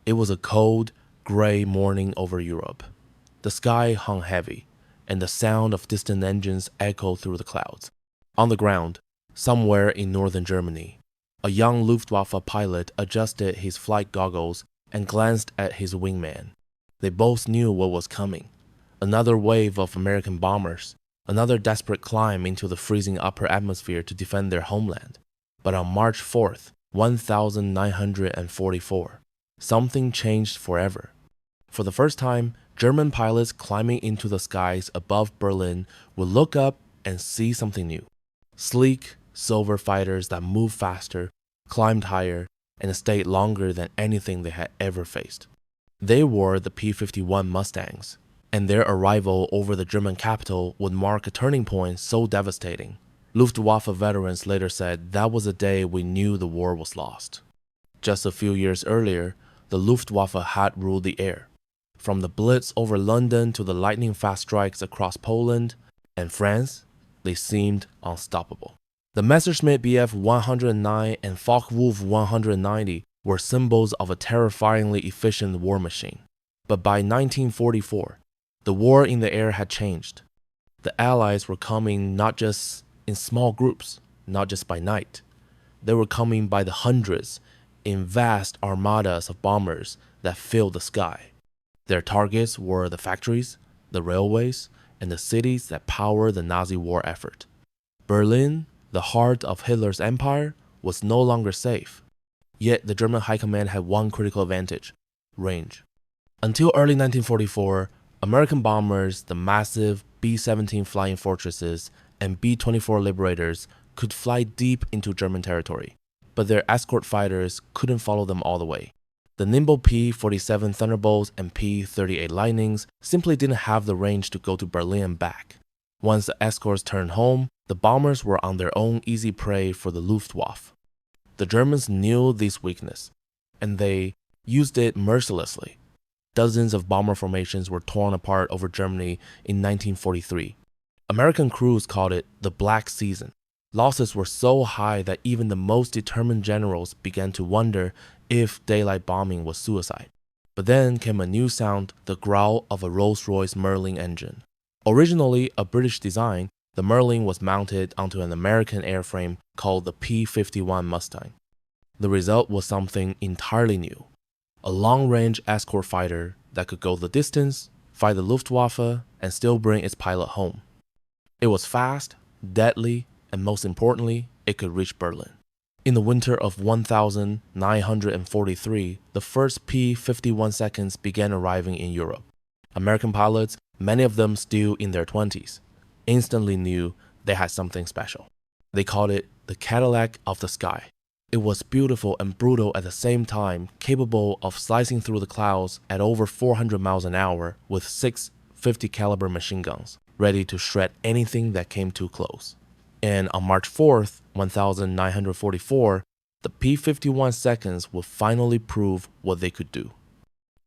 It was a cold, gray morning over Europe. The sky hung heavy, and the sound of distant engines echoed through the clouds. On the ground, somewhere in northern Germany, a young Luftwaffe pilot adjusted his flight goggles and glanced at his wingman. They both knew what was coming. Another wave of American bombers, another desperate climb into the freezing upper atmosphere to defend their homeland. But on March 4th, 1944, something changed forever. For the first time, German pilots climbing into the skies above Berlin would look up and see something new. Sleek, silver fighters that moved faster, climbed higher, and stayed longer than anything they had ever faced. They were the P-51 Mustangs, and their arrival over the German capital would mark a turning point so devastating. Luftwaffe veterans later said that was the day we knew the war was lost. Just a few years earlier, the Luftwaffe had ruled the air. From the Blitz over London to the lightning-fast strikes across Poland and France, they seemed unstoppable. The Messerschmitt Bf 109 and Focke-Wulf 190 were symbols of a terrifyingly efficient war machine. But by 1944, the war in the air had changed. The Allies were coming not just in small groups, not just by night. They were coming by the hundreds in vast armadas of bombers that filled the sky. Their targets were the factories, the railways, and the cities that powered the Nazi war effort. Berlin, the heart of Hitler's empire, was no longer safe. Yet the German high command had one critical advantage: range. Until early 1944, American bombers, the massive B-17 Flying Fortresses, and B-24 Liberators could fly deep into German territory, but their escort fighters couldn't follow them all the way. The nimble P-47 Thunderbolts and P-38 Lightnings simply didn't have the range to go to Berlin and back. Once the escorts turned home, the bombers were on their own easy prey for the Luftwaffe. The Germans knew this weakness, and they used it mercilessly. Dozens of bomber formations were torn apart over Germany in 1943. American crews called it the Black Season. Losses were so high that even the most determined generals began to wonder if daylight bombing was suicide. But then came a new sound, the growl of a Rolls-Royce Merlin engine. Originally a British design, the Merlin was mounted onto an American airframe called the P-51 Mustang. The result was something entirely new: a long-range escort fighter that could go the distance, fight the Luftwaffe, and still bring its pilot home. It was fast, deadly, and most importantly, it could reach Berlin. In the winter of 1943, the first P-51 seconds began arriving in Europe. American pilots, many of them still in their 20s, instantly knew they had something special. They called it the Cadillac of the sky. It was beautiful and brutal at the same time, capable of slicing through the clouds at over 400 miles an hour with 6 50 caliber machine guns, ready to shred anything that came too close. And on March 4th, 1944, the P-51 seconds would finally prove what they could do.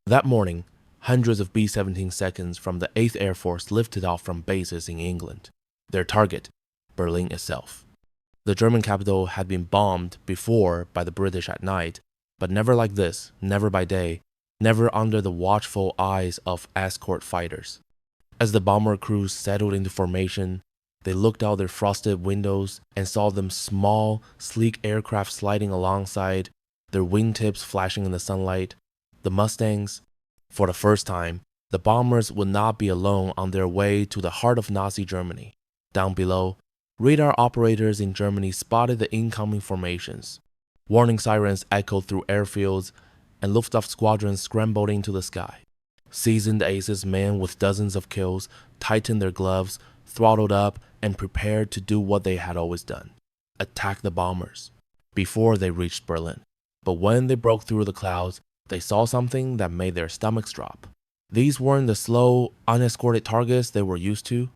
That morning, hundreds of B-17 seconds from the 8th Air Force lifted off from bases in England. Their target, Berlin itself. The German capital had been bombed before by the British at night, but never like this, never by day, never under the watchful eyes of escort fighters. As the bomber crews settled into formation, they looked out their frosted windows and saw them small, sleek aircraft sliding alongside, their wingtips flashing in the sunlight. The Mustangs. For the first time, the bombers would not be alone on their way to the heart of Nazi Germany. Down below, radar operators in Germany spotted the incoming formations. Warning sirens echoed through airfields, and Luftwaffe squadrons scrambled into the sky. Seasoned aces men with dozens of kills tightened their gloves, throttled up, and prepared to do what they had always done: attack the bombers before they reached Berlin. But when they broke through the clouds, they saw something that made their stomachs drop. These weren't the slow, unescorted targets they were used to.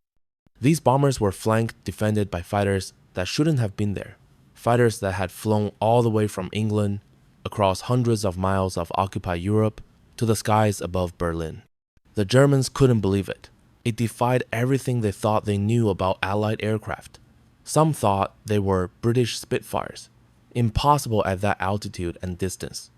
These bombers were flanked, defended by fighters that shouldn't have been there. Fighters that had flown all the way from England, across hundreds of miles of occupied Europe, to the skies above Berlin. The Germans couldn't believe it. It defied everything they thought they knew about Allied aircraft. Some thought they were British Spitfires, impossible at that altitude and distance.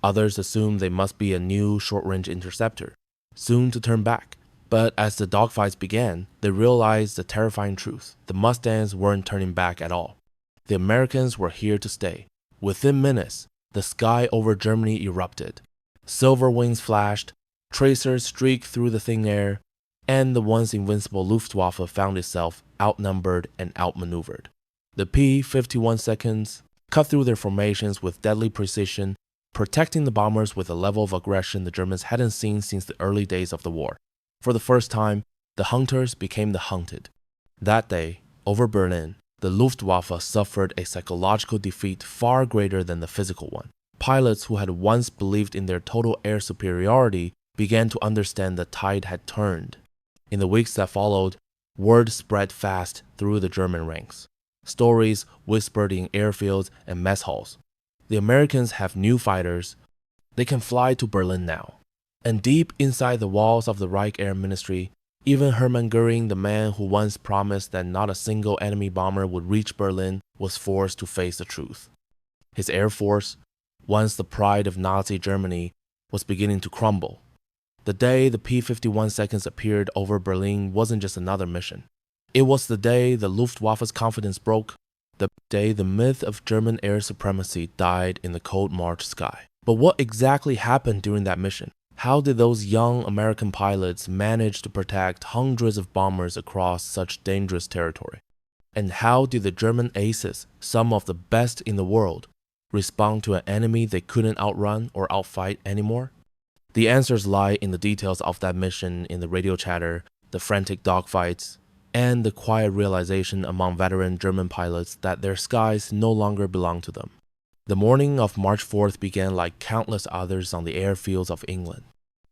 Others assumed they must be a new short-range interceptor, soon to turn back. But as the dogfights began, they realized the terrifying truth. The Mustangs weren't turning back at all. The Americans were here to stay. Within minutes, the sky over Germany erupted. Silver wings flashed, tracers streaked through the thin air, and the once invincible Luftwaffe found itself outnumbered and outmaneuvered. The P-51 seconds cut through their formations with deadly precision, protecting the bombers with a level of aggression the Germans hadn't seen since the early days of the war. For the first time, the hunters became the hunted. That day, over Berlin, the Luftwaffe suffered a psychological defeat far greater than the physical one. Pilots who had once believed in their total air superiority began to understand the tide had turned. In the weeks that followed, word spread fast through the German ranks. Stories whispered in airfields and mess halls. The Americans have new fighters. They can fly to Berlin now. And deep inside the walls of the Reich Air Ministry, even Hermann Göring, the man who once promised that not a single enemy bomber would reach Berlin, was forced to face the truth. His air force, once the pride of Nazi Germany, was beginning to crumble. The day the P-51 seconds appeared over Berlin wasn't just another mission. It was the day the Luftwaffe's confidence broke, the day the myth of German air supremacy died in the cold March sky. But what exactly happened during that mission? How did those young American pilots manage to protect hundreds of bombers across such dangerous territory? And how did the German aces, some of the best in the world, respond to an enemy they couldn't outrun or outfight anymore? The answers lie in the details of that mission, in the radio chatter, the frantic dogfights, and the quiet realization among veteran German pilots that their skies no longer belonged to them. The morning of March 4th began like countless others on the airfields of England.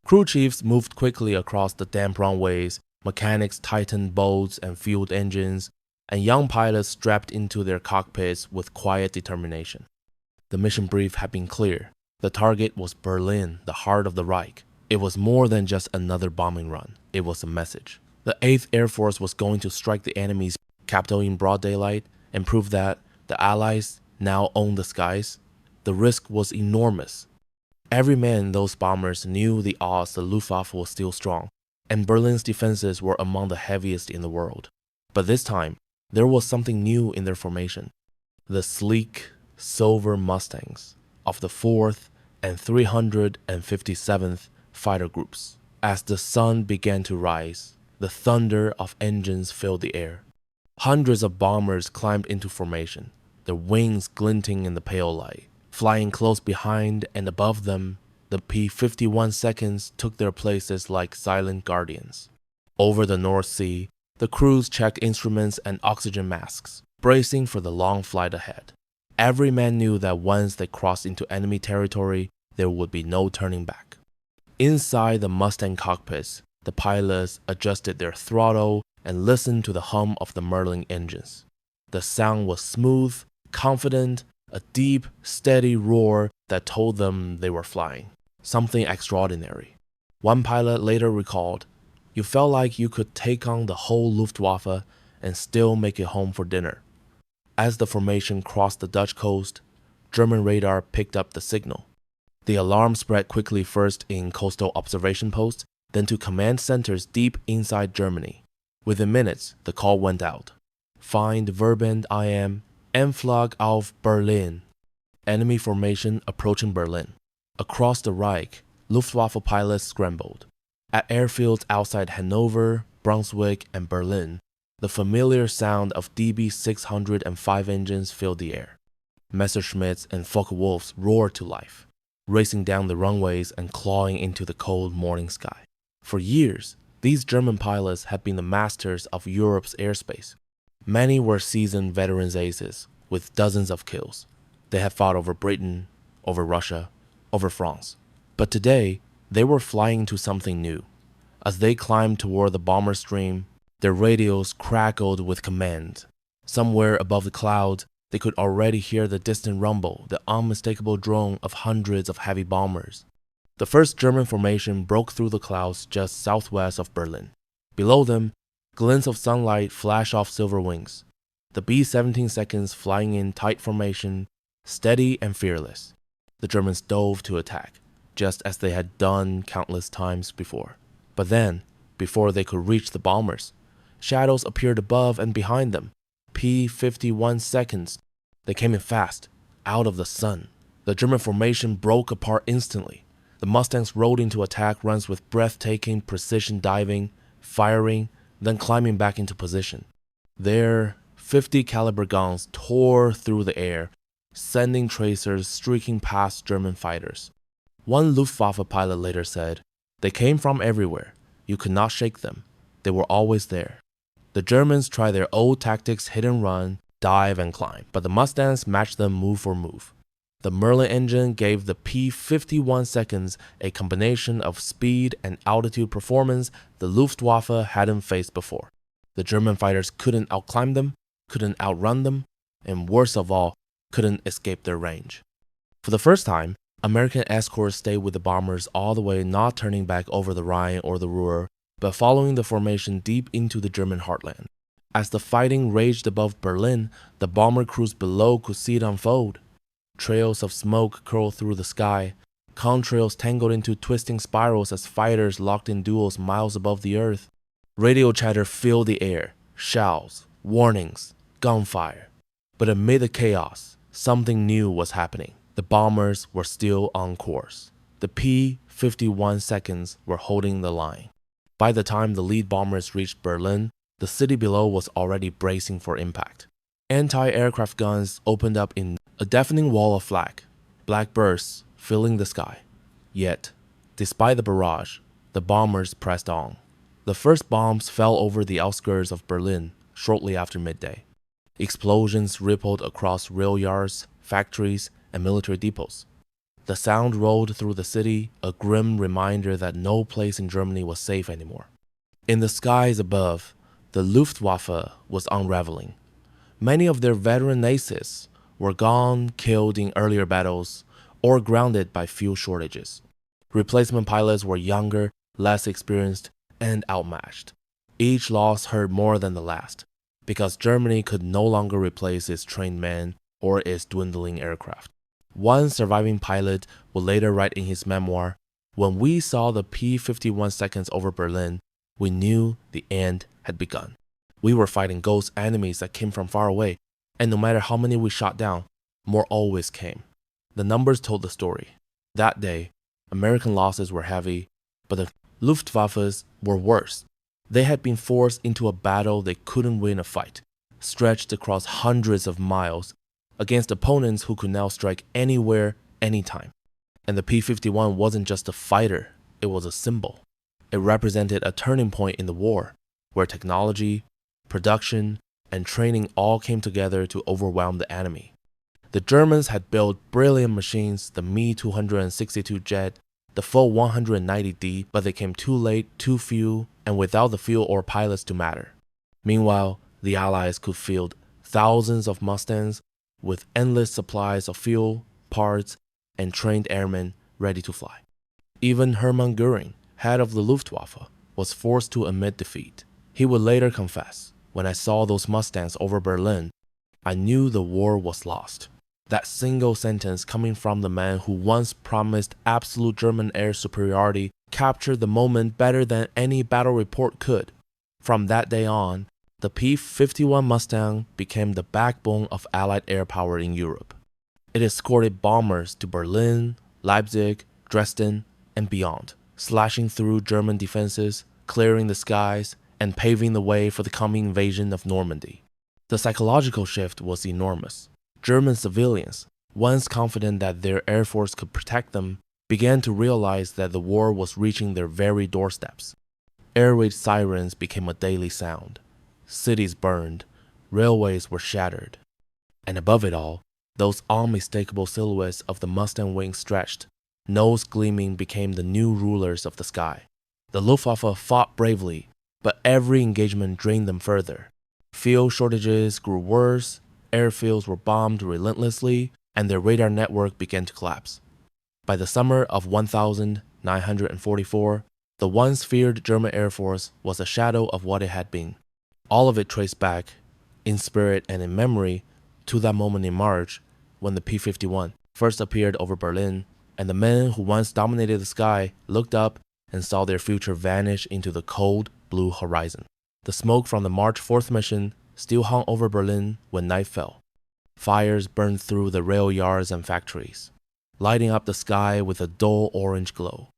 Crew chiefs moved quickly across the damp runways, mechanics tightened bolts and fueled engines, and young pilots strapped into their cockpits with quiet determination. The mission brief had been clear. The target was Berlin, the heart of the Reich. It was more than just another bombing run. It was a message. The 8th Air Force was going to strike the enemy's capital in broad daylight and prove that the Allies now owned the skies. The risk was enormous. Every man in those bombers knew the odds the Luftwaffe was still strong, and Berlin's defenses were among the heaviest in the world. But this time, there was something new in their formation. The sleek, silver Mustangs of the 4th and 357th Fighter Groups. As the sun began to rise, the thunder of engines filled the air. Hundreds of bombers climbed into formation, their wings glinting in the pale light. Flying close behind and above them, the P-51 seconds took their places like silent guardians. Over the North Sea, the crews checked instruments and oxygen masks, bracing for the long flight ahead. Every man knew that once they crossed into enemy territory, there would be no turning back. Inside the Mustang cockpits, the pilots adjusted their throttle and listened to the hum of the Merlin engines. The sound was smooth, confident, a deep, steady roar that told them they were flying. Something extraordinary. One pilot later recalled, "You felt like you could take on the whole Luftwaffe and still make it home for dinner." As the formation crossed the Dutch coast, German radar picked up the signal. The alarm spread quickly, first in coastal observation posts, then to command centers deep inside Germany. Within minutes, the call went out. Find Verband IM, Anflug auf Berlin. Enemy formation approaching Berlin. Across the Reich, Luftwaffe pilots scrambled. At airfields outside Hanover, Brunswick, and Berlin, the familiar sound of DB-605 engines filled the air. Messerschmitts and Focke-Wulfs roared to life, racing down the runways and clawing into the cold morning sky. For years, these German pilots had been the masters of Europe's airspace. Many were seasoned veterans aces, with dozens of kills. They had fought over Britain, over Russia, over France. But today, they were flying into something new. As they climbed toward the bomber stream, their radios crackled with command. Somewhere above the clouds, they could already hear the distant rumble, the unmistakable drone of hundreds of heavy bombers. The first German formation broke through the clouds just southwest of Berlin. Below them, glints of sunlight flashed off silver wings. The B-17 seconds flying in tight formation, steady and fearless. The Germans dove to attack, just as they had done countless times before. But then, before they could reach the bombers, shadows appeared above and behind them. P-51 seconds. They came in fast, out of the sun. The German formation broke apart instantly. The Mustangs rode into attack runs with breathtaking precision diving, firing, then climbing back into position. Their 50 caliber guns tore through the air, sending tracers streaking past German fighters. One Luftwaffe pilot later said, "They came from everywhere. You could not shake them. They were always there." The Germans tried their old tactics hit and run, dive and climb, but the Mustangs matched them move for move. The Merlin engine gave the P-51 seconds a combination of speed and altitude performance the Luftwaffe hadn't faced before. The German fighters couldn't outclimb them, couldn't outrun them, and worst of all, couldn't escape their range. For the first time, American escorts stayed with the bombers all the way, not turning back over the Rhine or the Ruhr, but following the formation deep into the German heartland. As the fighting raged above Berlin, the bomber crews below could see it unfold. Trails of smoke curled through the sky, contrails tangled into twisting spirals as fighters locked in duels miles above the earth. Radio chatter filled the air, shouts, warnings, gunfire. But amid the chaos, something new was happening. The bombers were still on course. The P-51 seconds were holding the line. By the time the lead bombers reached Berlin, the city below was already bracing for impact. Anti-aircraft guns opened up in a deafening wall of flak, black bursts filling the sky. Yet, despite the barrage, the bombers pressed on. The first bombs fell over the outskirts of Berlin shortly after midday. Explosions rippled across rail yards, factories, and military depots. The sound rolled through the city, a grim reminder that no place in Germany was safe anymore. In the skies above, the Luftwaffe was unraveling. Many of their veteran aces were gone, killed in earlier battles, or grounded by fuel shortages. Replacement pilots were younger, less experienced, and outmatched. Each loss hurt more than the last, because Germany could no longer replace its trained men or its dwindling aircraft. One surviving pilot would later write in his memoir, "When we saw the P-51 seconds over Berlin, we knew the end had begun. We were fighting ghost enemies that came from far away, and no matter how many we shot down, more always came." The numbers told the story. That day, American losses were heavy, but the Luftwaffes were worse. They had been forced into a battle they couldn't win a fight, stretched across hundreds of miles, against opponents who could now strike anywhere, anytime. And the P-51 wasn't just a fighter, it was a symbol. It represented a turning point in the war, where technology, production, and training all came together to overwhelm the enemy. The Germans had built brilliant machines, the Me-262 jet, the full 190D, but they came too late, too few, and without the fuel or pilots to matter. Meanwhile, the Allies could field thousands of Mustangs with endless supplies of fuel, parts, and trained airmen ready to fly. Even Hermann Göring, head of the Luftwaffe, was forced to admit defeat. He would later confess, "When I saw those Mustangs over Berlin, I knew the war was lost." That single sentence, coming from the man who once promised absolute German air superiority, captured the moment better than any battle report could. From that day on, the P-51 Mustang became the backbone of Allied air power in Europe. It escorted bombers to Berlin, Leipzig, Dresden, and beyond, slashing through German defenses, clearing the skies, and paving the way for the coming invasion of Normandy. The psychological shift was enormous. German civilians, once confident that their air force could protect them, began to realize that the war was reaching their very doorsteps. Air raid sirens became a daily sound. Cities burned, railways were shattered. And above it all, those unmistakable silhouettes of the Mustang wings stretched, nose gleaming, became the new rulers of the sky. The Luftwaffe fought bravely, but every engagement drained them further. Fuel shortages grew worse, airfields were bombed relentlessly, and their radar network began to collapse. By the summer of 1944, the once feared German Air Force was a shadow of what it had been. All of it traced back, in spirit and in memory, to that moment in March when the P-51 first appeared over Berlin, and the men who once dominated the sky looked up and saw their future vanish into the cold, blue horizon. The smoke from the March 4th mission still hung over Berlin when night fell. Fires burned through the rail yards and factories, lighting up the sky with a dull orange glow.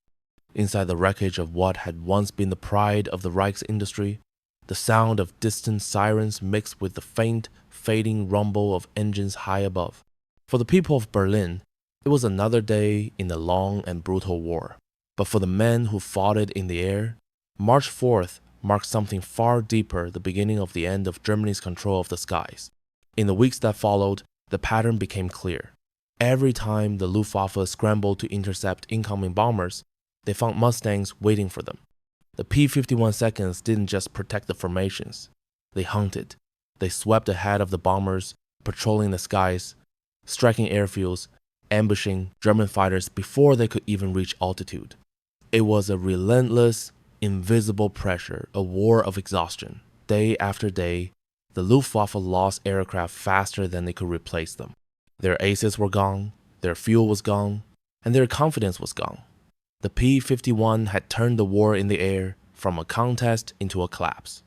Inside the wreckage of what had once been the pride of the Reich's industry, the sound of distant sirens mixed with the faint, fading rumble of engines high above. For the people of Berlin, it was another day in the long and brutal war. But for the men who fought it in the air, March 4th marked something far deeper, the beginning of the end of Germany's control of the skies. In the weeks that followed, the pattern became clear. Every time the Luftwaffe scrambled to intercept incoming bombers, they found Mustangs waiting for them. The P-51 seconds didn't just protect the formations. They hunted. They swept ahead of the bombers, patrolling the skies, striking airfields, ambushing German fighters before they could even reach altitude. It was a relentless, invisible pressure, a war of exhaustion. Day after day, the Luftwaffe lost aircraft faster than they could replace them. Their aces were gone, their fuel was gone, and their confidence was gone. The P-51 had turned the war in the air from a contest into a collapse.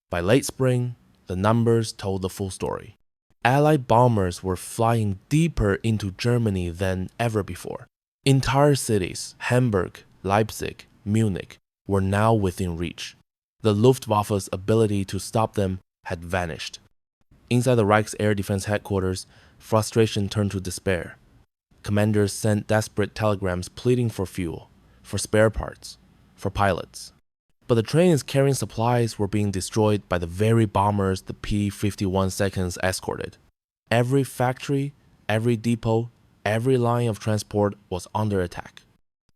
By late spring, the numbers told the full story. Allied bombers were flying deeper into Germany than ever before. Entire cities, Hamburg, Leipzig, Munich, were now within reach. The Luftwaffe's ability to stop them had vanished. Inside the Reich's air defense headquarters, frustration turned to despair. Commanders sent desperate telegrams pleading for fuel, for spare parts, for pilots. But the trains carrying supplies were being destroyed by the very bombers the P-51 seconds escorted. Every factory, every depot, every line of transport was under attack.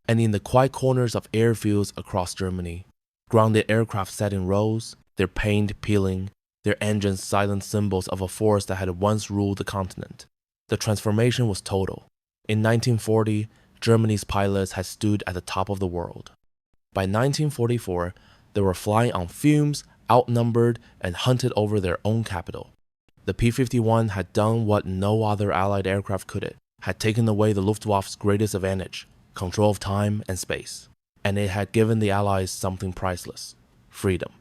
And in the quiet corners of airfields across Germany, grounded aircraft sat in rows, their paint peeling, their engines silent symbols of a force that had once ruled the continent. The transformation was total. In 1940, Germany's pilots had stood at the top of the world. By 1944, they were flying on fumes, outnumbered, and hunted over their own capital. The P-51 had done what no other Allied aircraft could, had taken away the Luftwaffe's greatest advantage, control of time and space. And it had given the Allies something priceless: freedom.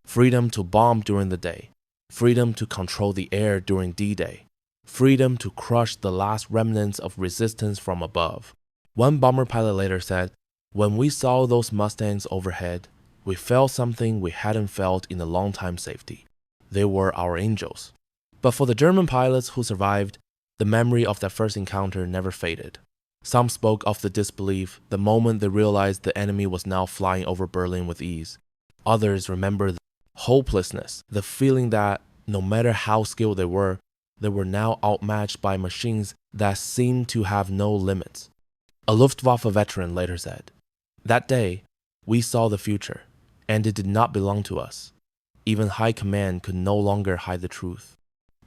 Freedom to bomb during the day, freedom to control the air during D-Day, freedom to crush the last remnants of resistance from above. One bomber pilot later said, "When we saw those Mustangs overhead, we felt something we hadn't felt in a long time: safety. They were our angels." But for the German pilots who survived, the memory of that first encounter never faded. Some spoke of the disbelief the moment they realized the enemy was now flying over Berlin with ease. Others remembered the hopelessness, the feeling that no matter how skilled they were now outmatched by machines that seemed to have no limits. A Luftwaffe veteran later said, "That day, we saw the future, and it did not belong to us. Even high command could no longer hide the truth."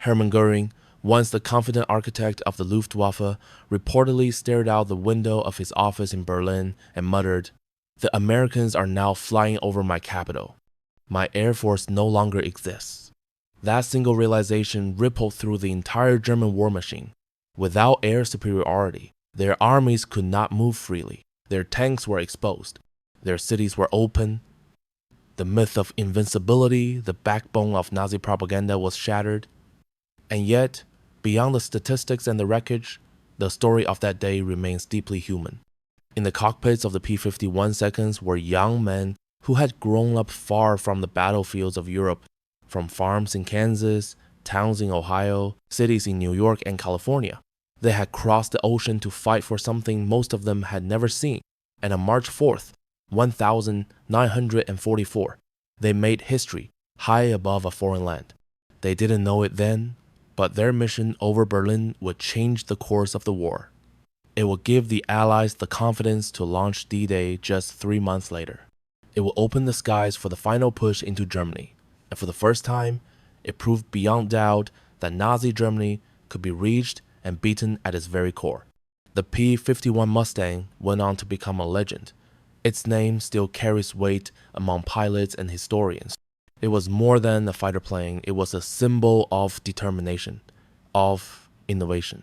Hermann Göring, once the confident architect of the Luftwaffe, reportedly stared out the window of his office in Berlin and muttered, "The Americans are now flying over my capital. My Air Force no longer exists." That single realization rippled through the entire German war machine. Without air superiority, their armies could not move freely. Their tanks were exposed. Their cities were open. The myth of invincibility, the backbone of Nazi propaganda, was shattered. And yet, beyond the statistics and the wreckage, the story of that day remains deeply human. In the cockpits of the P-51 seconds were young men who had grown up far from the battlefields of Europe, from farms in Kansas, towns in Ohio, cities in New York and California. They had crossed the ocean to fight for something most of them had never seen, and on March 4th, 1944, they made history high above a foreign land. They didn't know it then, but their mission over Berlin would change the course of the war. It would give the Allies the confidence to launch D-Day just 3 months later. It would open the skies for the final push into Germany, and for the first time, it proved beyond doubt that Nazi Germany could be reached and beaten at its very core. The P-51 Mustang went on to become a legend. Its name still carries weight among pilots and historians. It was more than a fighter plane, it was a symbol of determination, of innovation,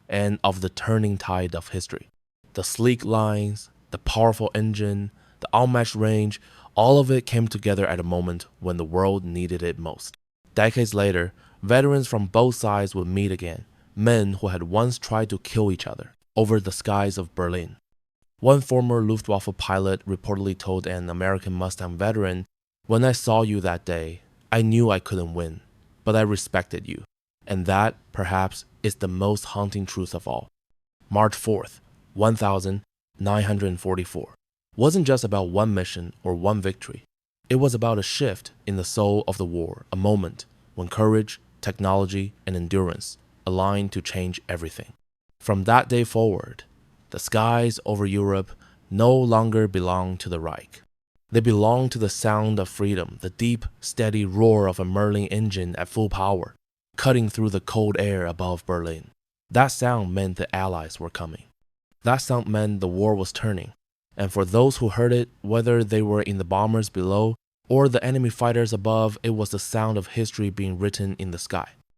and of the turning tide of history. The sleek lines, the powerful engine, the unmatched range, all of it came together at a moment when the world needed it most. Decades later, veterans from both sides would meet again, men who had once tried to kill each other over the skies of Berlin. One former Luftwaffe pilot reportedly told an American Mustang veteran, "When I saw you that day, I knew I couldn't win, but I respected you." And that, perhaps, is the most haunting truth of all. March 4th, 1944, wasn't just about one mission or one victory. It was about a shift in the soul of the war, a moment when courage, technology, and endurance aligned to change everything. From that day forward, the skies over Europe no longer belonged to the Reich. They belonged to the sound of freedom, the deep, steady roar of a Merlin engine at full power, cutting through the cold air above Berlin. That sound meant the Allies were coming. That sound meant the war was turning. And for those who heard it, whether they were in the bombers below or the enemy fighters above, it was the sound of history being written in the sky.